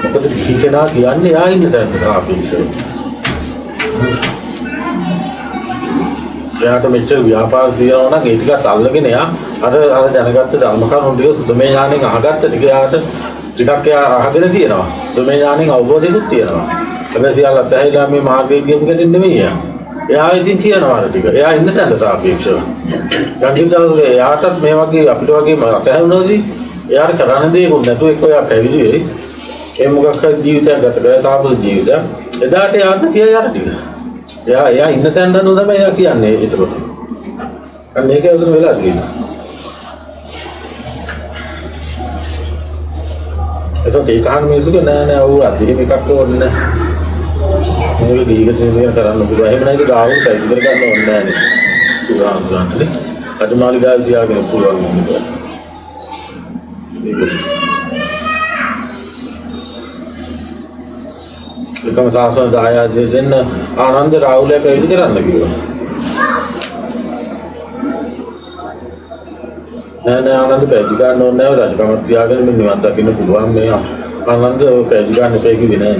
මොකද කිහිකෙනා කියන්නේ යා ඉන්න තැනට සාපේක්ෂව. එයාට මෙච්චර ව්‍යාපාර තියනවා නම් ඒ ටිකත් අල්ලගෙන එයා අර දැනගත්ත ධර්ම කරුණු ටික සුතමේ ඥාණයෙන් අහගත්ත ටික එයාට ටිකක් එයා අහගෙන තියෙනවා. සුතමේ ඥාණයෙන් අවබෝධයකුත් තියෙනවා. හැබැයි සියල්ල අතහැරිලා මේ මාර්ගයේ ගියපු කෙනෙක් නෙමෙයි එයා. එයා ඉතින් කියනවා අර ටික. එයා ඉන්න තැනට සාපේක්ෂව. ගංගින්දවසේ එයාටත් මේ වගේ අපිට වගේ අතහැරුණාදී එයාට කරන්න දෙයක් නැතුව එක්ක එයා පැවිදි වෙයි. ඒ මොකක් හරි ජීවිතයක් ගත කරලා තාපස ජීවිතයක්. එදාට එයාට කියයි අර ටික. එයා ඉන්න තැන දන්නව තමයි එයා කියන්නේ ඒතකොට. අන්න මේකේ උදේ වෙලා තියෙනවා. ඒසොට ඒ කහන් මිනිස්සුක නෑ ඔව් අදිරිම එකක් ඕනේ නෑ. මේක දීගට දෙයක් කරන්න පුළුවන්. එහෙම නැති ගාවුන් පැවිදි කර ගන්න ඕනේ නෑනේ. උදාහරණයක් අදමාලිගාව තියාගෙන පුළුවන් නේද? එකම සාසන දායාද දෙන්න ආනන්ද රාහුලයා පැවිදි කරන්න කිව්වා. නෑ ආනන්ද පැවිදි ගන්න ඕනේ නෑ රජකමක් තියාගෙන මේ නිවන් දකින්න පුළුවන් මේ ආනන්ද පැවිදි ගන්න එපා කිව්වේ නෑ.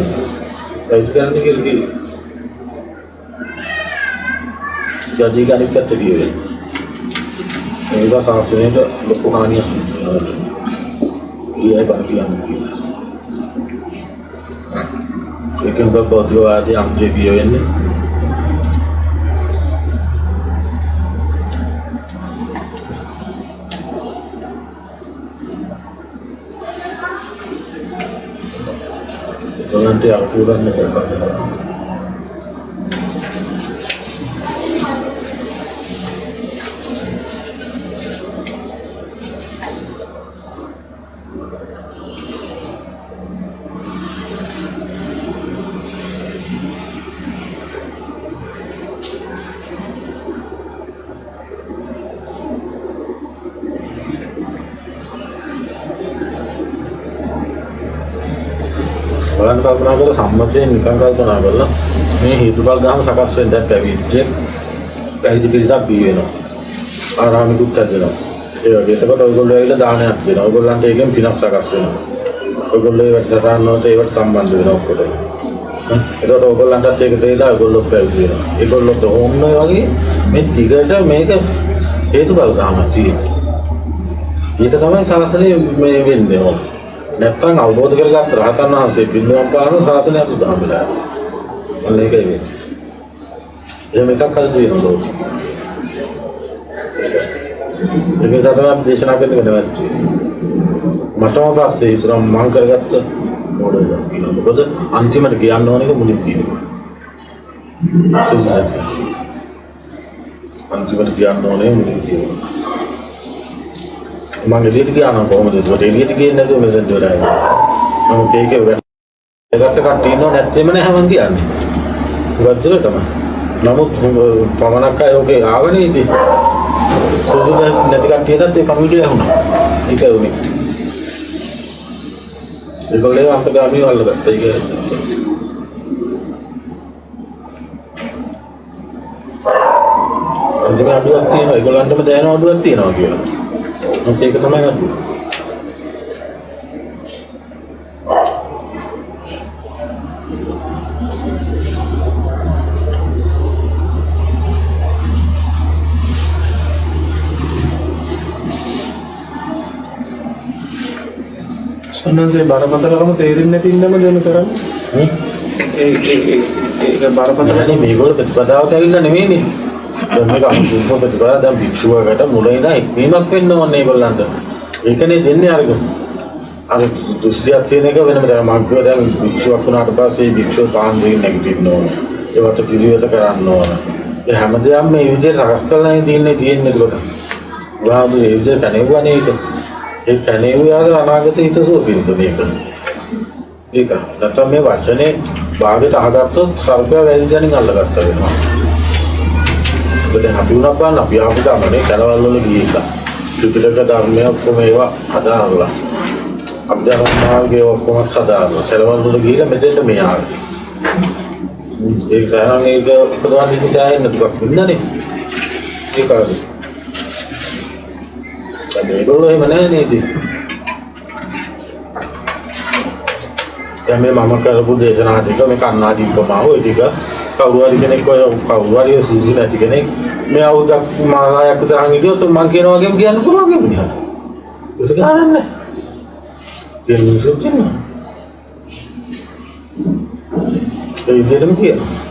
පැවිදි කරන්න කියලා කිව්වේ. ජාති ගණිතත් කිව්වේ. ඒක සාසනයට ලොකු හානියක් සිදු වෙනවා. ඊයේ බණ කියන්නේ. ඒකෙන් බෞද්ධවාදී අන්තිය කිය වෙන්නේ. ඒකන්ට අකුරන්න කරනවා. බලන්න කල්පනා කරලා සම්මතයෙන් නිකන් කල්පනා කරලා මේ හේතුඵල ධර්ම සකස් වෙන දැන් පැවිදි පිරිසක් බී වෙනවා. ආරාමිකුත් හදනවා. ඒ වගේ එතකොට ඔයගොල්ලෝ ඇවිල්ලා දානයක් දෙනවා. ඔයගොල්ලන්ට ඒකෙන් පිනක් සකස් වෙනවා. ඔයගොල්ලෝ ඒ වැඩසටහන් වලට ඒවට සම්බන්ධ වෙනවා ඔක්කොටම. එතකොට ඔයගොල්ලන්ටත් ඒක තේරෙලා ඔයගොල්ලෝ පැවිදි වෙනවා. ඒගොල්ලොත් ඕන්න වගේ මේ ටිකට මේක හේතුඵල ධර්මයක් තියෙනවා. ඒක තමයි සාසනය මේ වෙන්නේ ඕන. නැත්තම් අවබෝධ කරගත්ත රහතන් වහන්සේ පින්නම් පාන ශාසනය සුදාම් වෙලා. අන්න ඒකයි මේ. එහෙම එකක් හරි තියෙනවා ලෝකෙ. ඒක තමයි දේශනා කරන්න නැවැත්තු. මටම පස්සේ ඉතරම් මං කරගත්ත මොඩල් එක. මොකද අන්තිමට කියන්න ඕන එක මුලින් කියනවා. අන්තිමට කියන්න ඕනේ මුලින් කියනවා. මම එළියට ගියා නම් කොහොමද ඒක එළියට ගියේ නැතුව මෙතෙන් දොරයි. මම ඒකේ වැඩකට කට්ටිය ඉන්නව නැත්නම් නෑ මම කියන්නේ. වද්දල තමයි. නමුත් පමණක් අය ඔගේ ආවනේ ඉතින්. සුදු නැති කට්ටියටත් ඒ කමිටිය ඇහුණා. ඒක උනේ. ඒගොල්ලෝ අන්තගාමී වල්ලගත්තා ඒක. අන්තිම අඩුවක් තියෙනවා. ඒගොල්ලන්ටම දැනෙන අඩුවක් තියෙනවා කියලා. ඒක තමයි අඩුව. සන්නසේ බරපතලකම තේරෙන්නේ නැති ඉන්නම දෙන කරන්නේ. ඒක බරපතල නෙමෙයි මේගොල්ලෝ ප්‍රතිපදාවට ඇවිල්ලා නෙමෙයිනේ. දැන් මේක අනුකූල ප්‍රතිපදාව දැන් භික්ෂුවකට මුලින් ඉඳන් එක්වීමක් වෙන්න ඕනේ ඒගොල්ලන්ට. ඒකනේ දෙන්නේ අර දුස්තියක් තියෙන එක වෙනම දැන් මග්ගව දැන් භික්ෂුවක් වුණාට පස්සේ භික්ෂුව පාන් දෙන්න නැගිටින්න ඕනේ. ඒවට පිළිවෙත කරන්න ඕනේ. ඒ හැමදේම මේ විදිහට සකස් කරලා තියෙන්නේ ඒකට. උදාහරණ මේ විදිහට කණේවනේ ඒක. ඒ කණේවියාද අනාගත හිතසුව පිණිස මේක. ඒක. නැත්නම් මේ වචනේ භාගයට අහගත්තොත් සල්පය වැල් දැනින් අල්ලගත්තා වෙනවා. දැන් අපි උනක් බලන්න අපි ආපු ගමනේ කැලවල් වල ගිහිල්ලා ත්‍රිපිටක ධර්මය ඔක්කොම ඒවා හදාarලා අභ්‍යාස මාර්ගයේ ඔක්කොම හදාarලා කැලවල් වල ගිහිල්ලා මෙතෙන්ට මේ ආවේ. ඒක සාහනම් ඒක උපදවන්න ඉතින් ටිකක් වෙනනේ. ඒක හරි. ඒගොල්ලෝ එහෙම නැහැ නේද? දැන් මේ මම කරපු දේශනා ටික මේ කන්නාඩි උපමාව ඔය ටික කවුරු හරි කෙනෙක් ඔය කවුරු හරි සුසු නැති කෙනෙක් මේ අවුරුද්දක් මාසයක් විතරක් හිටියොත් මම කියන වගේම කියන්න පුළුවන් වගේ මිනිහා. ඒක ගන්න නැහැ. කියන මිනිස්සුත් ඉන්නවා. ඒ විදිහටම කියනවා.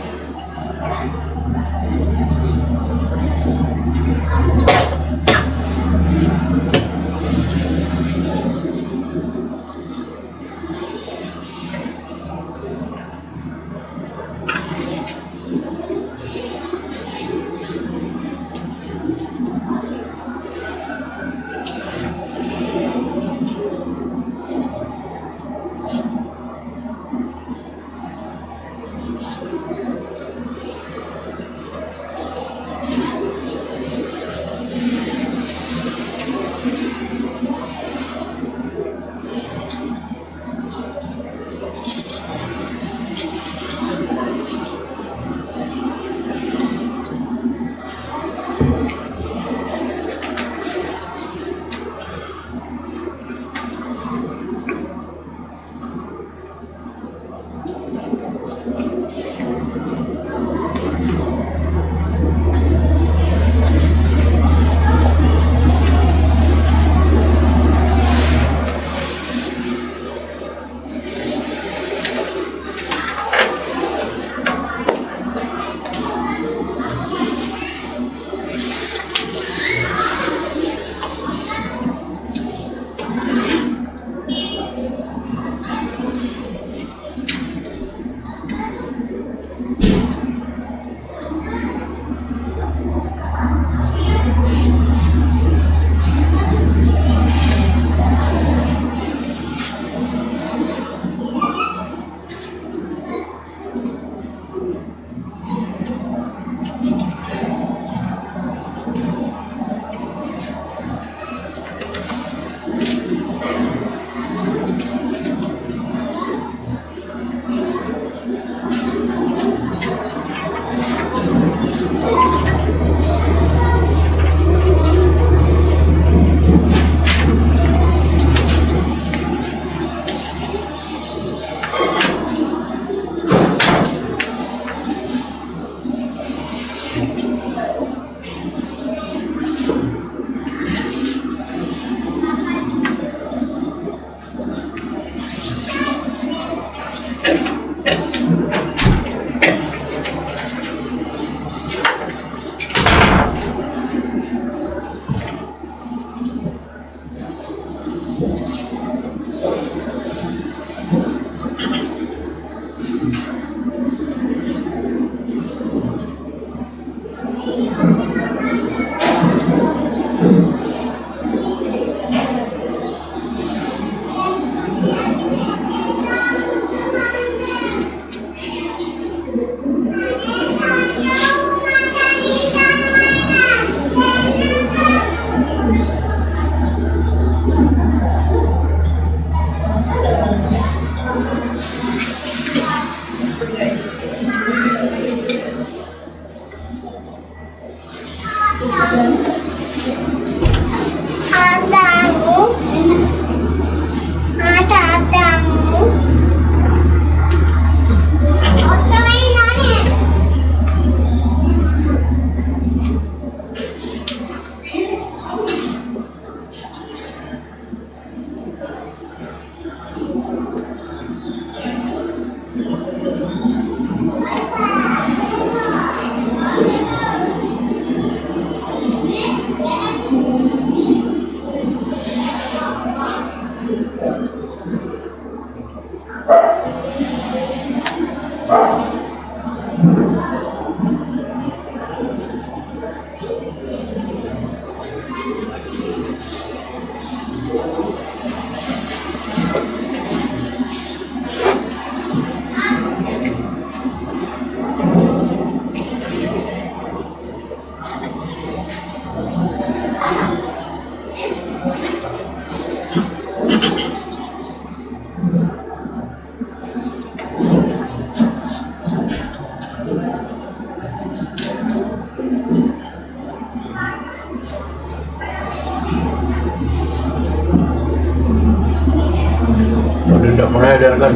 tidak mulai dari kan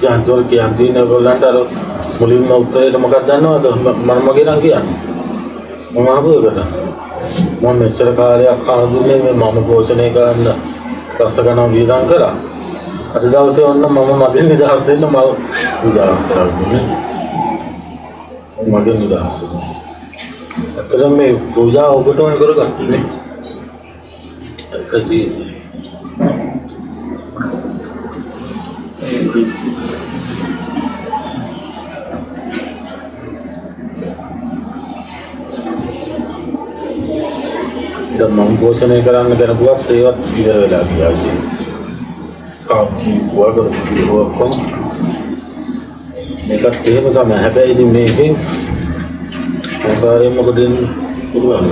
Jancur Kianti Nagolan taruh mulim nautai tempat dana tu mana magi orang kian, mana apa kata, mana cerita dia khana dunia ni mana bosan kan, rasakan orang bilang kera, ada tahu sih orang mana magi ni dah hasil nama udah kerana ni, magi ni dah hasil, terus me puja aku tu orang kerana ni, kaji. Dan mengbosan kerana negara buat lewat tidak lagi aja. Kau buat buat kau, mereka dia macam apa ini mungkin, orang saya mungkin pulang.